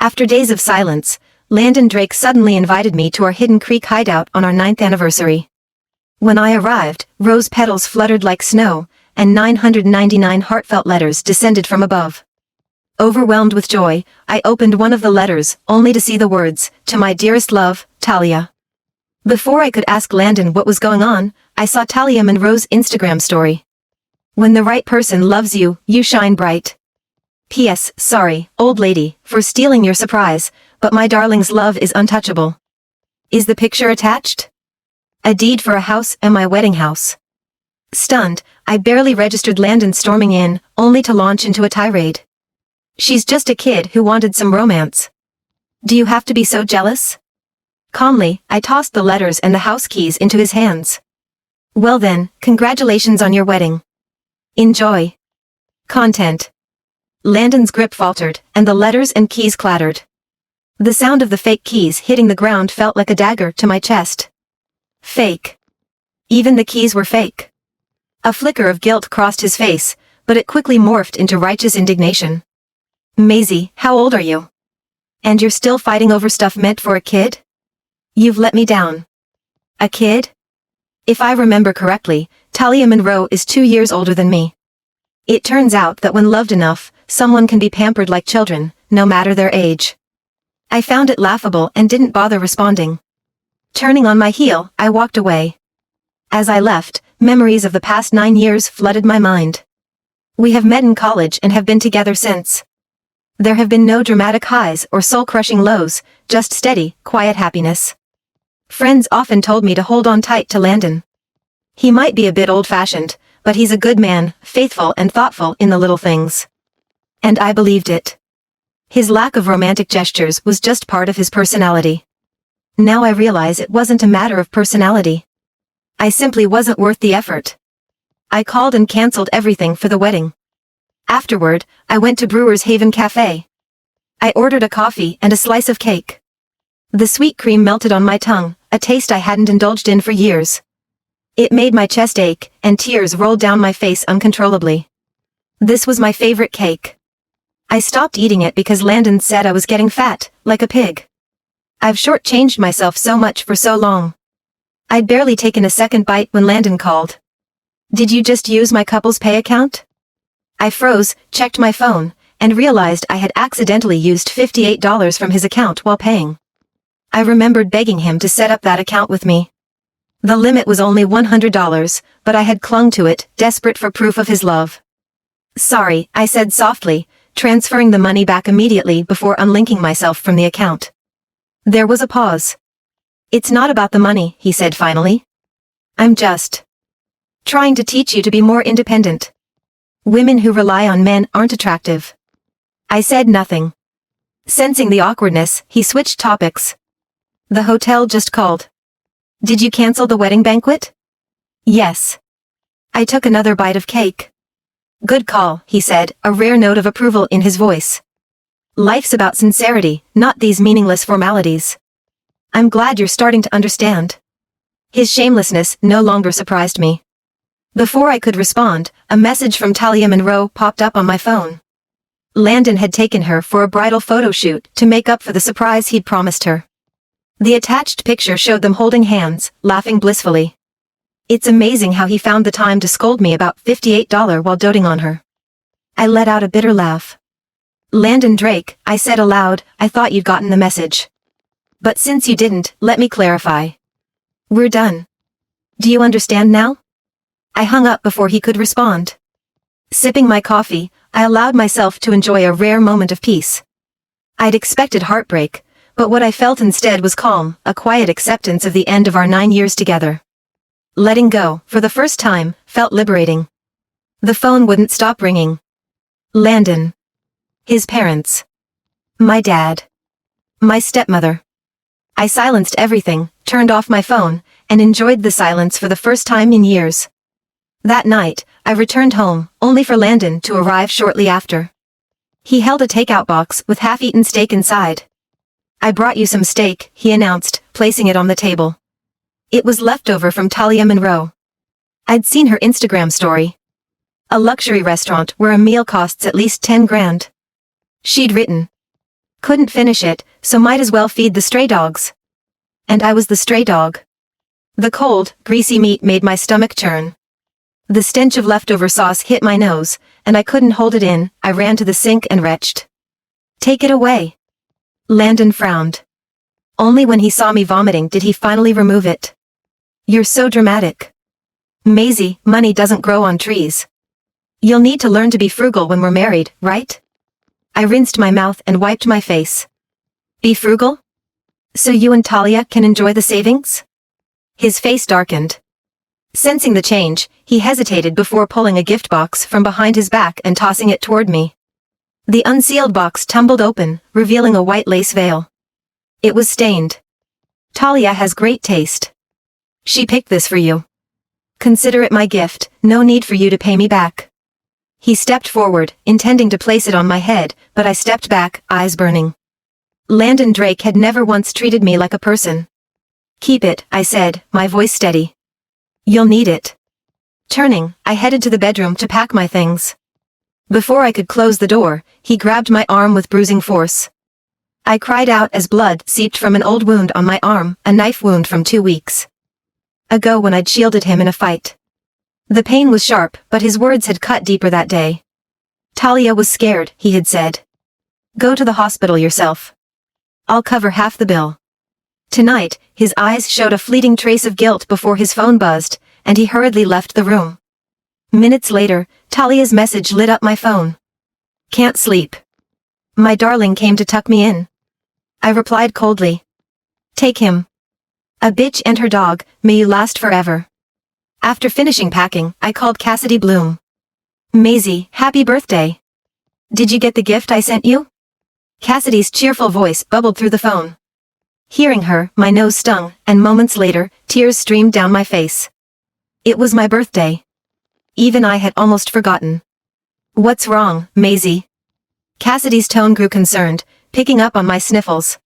After days of silence, Landon Drake suddenly invited me to our Hidden Creek Hideout on our 9th anniversary. When I arrived, rose petals fluttered like snow, and 999 heartfelt letters descended from above. Overwhelmed with joy, I opened one of the letters, only to see the words, "To my dearest love, Talia." Before I could ask Landon what was going on, I saw Talia Monroe's Instagram story. "When the right person loves you, you shine bright. P.S. Sorry, old lady, for stealing your surprise, but my darling's love is untouchable." Is the picture attached? A deed for a house and my wedding house. Stunned, I barely registered Landon storming in, only to launch into a tirade. "She's just a kid who wanted some romance. Do you have to be so jealous?" Calmly, I tossed the letters and the house keys into his hands. "Well then, congratulations on your wedding. Enjoy." Content. Landon's grip faltered, and the letters and keys clattered. The sound of the fake keys hitting the ground felt like a dagger to my chest. Fake. Even the keys were fake. A flicker of guilt crossed his face, but it quickly morphed into righteous indignation. "Maisie, how old are you? And you're still fighting over stuff meant for a kid? You've let me down." A kid? If I remember correctly, Talia Monroe is 2 years older than me. It turns out that when loved enough, someone can be pampered like children, no matter their age. I found it laughable and didn't bother responding. Turning on my heel, I walked away. As I left, memories of the past 9 years flooded my mind. We have met in college and have been together since. There have been no dramatic highs or soul-crushing lows, just steady, quiet happiness. Friends often told me to hold on tight to Landon. He might be a bit old-fashioned, but he's a good man, faithful and thoughtful in the little things. And I believed it. His lack of romantic gestures was just part of his personality. Now I realize it wasn't a matter of personality. I simply wasn't worth the effort. I called and canceled everything for the wedding. Afterward, I went to Brewer's Haven Cafe. I ordered a coffee and a slice of cake. The sweet cream melted on my tongue, a taste I hadn't indulged in for years. It made my chest ache, and tears rolled down my face uncontrollably. This was my favorite cake. I stopped eating it because Landon said I was getting fat, like a pig. I've shortchanged myself so much for so long. I'd barely taken a second bite when Landon called. "Did you just use my couple's pay account?" I froze, checked my phone, and realized I had accidentally used $58 from his account while paying. I remembered begging him to set up that account with me. The limit was only $100, but I had clung to it, desperate for proof of his love. "Sorry," I said softly, transferring the money back immediately before unlinking myself from the account. There was a pause. "It's not about the money," he said finally. "I'm just trying to teach you to be more independent. Women who rely on men aren't attractive." I said nothing. Sensing the awkwardness, he switched topics. "The hotel just called. Did you cancel the wedding banquet?" "Yes." I took another bite of cake. "Good call," he said, a rare note of approval in his voice. "Life's about sincerity, not these meaningless formalities. I'm glad you're starting to understand." His shamelessness no longer surprised me. Before I could respond, a message from Talia Monroe popped up on my phone. Landon had taken her for a bridal photo shoot to make up for the surprise he'd promised her. The attached picture showed them holding hands, laughing blissfully. It's amazing how he found the time to scold me about $58 while doting on her. I let out a bitter laugh. "Landon Drake," I said aloud, "I thought you'd gotten the message. But since you didn't, let me clarify. We're done. Do you understand now?" I hung up before he could respond. Sipping my coffee, I allowed myself to enjoy a rare moment of peace. I'd expected heartbreak, but what I felt instead was calm, a quiet acceptance of the end of our 9 years together. Letting go, for the first time, felt liberating. The phone wouldn't stop ringing. Landon. His parents. My dad. My stepmother. I silenced everything, turned off my phone, and enjoyed the silence for the first time in years. That night, I returned home, only for Landon to arrive shortly after. He held a takeout box with half-eaten steak inside. "I brought you some steak," he announced, placing it on the table. It was leftover from Talia Monroe. I'd seen her Instagram story. A luxury restaurant where a meal costs at least 10 grand. She'd written, Couldn't finish it, so might as well feed the stray dogs. And I was the stray dog. The cold, greasy meat made my stomach churn. The stench of leftover sauce hit my nose, and I couldn't hold it in. I ran to the sink and retched. "Take it away." Landon frowned. Only when he saw me vomiting did he finally remove it. "You're so dramatic. Maisie, money doesn't grow on trees. You'll need to learn to be frugal when we're married, right?" I rinsed my mouth and wiped my face. "Be frugal? So you and Talia can enjoy the savings?" His face darkened. Sensing the change, he hesitated before pulling a gift box from behind his back and tossing it toward me. The unsealed box tumbled open, revealing a white lace veil. It was stained. "Talia has great taste. She picked this for you. Consider it my gift, no need for you to pay me back." He stepped forward, intending to place it on my head, but I stepped back, eyes burning. Landon Drake had never once treated me like a person. "Keep it," I said, my voice steady. "You'll need it." Turning, I headed to the bedroom to pack my things. Before I could close the door, he grabbed my arm with bruising force. I cried out as blood seeped from an old wound on my arm, a knife wound from 2 weeks ago when I'd shielded him in a fight. The pain was sharp, but his words had cut deeper that day. "Talia was scared," he had said. "Go to the hospital yourself. I'll cover half the bill." Tonight, his eyes showed a fleeting trace of guilt before his phone buzzed, and he hurriedly left the room. Minutes later, Talia's message lit up my phone. "Can't sleep. My darling came to tuck me in." I replied coldly. "Take him. A bitch and her dog, may you last forever." After finishing packing, I called Cassidy Bloom. "Maisie, happy birthday. Did you get the gift I sent you?" Cassidy's cheerful voice bubbled through the phone. Hearing her, my nose stung, and moments later, tears streamed down my face. It was my birthday. Even I had almost forgotten. "What's wrong, Maisie?" Cassidy's tone grew concerned, picking up on my sniffles.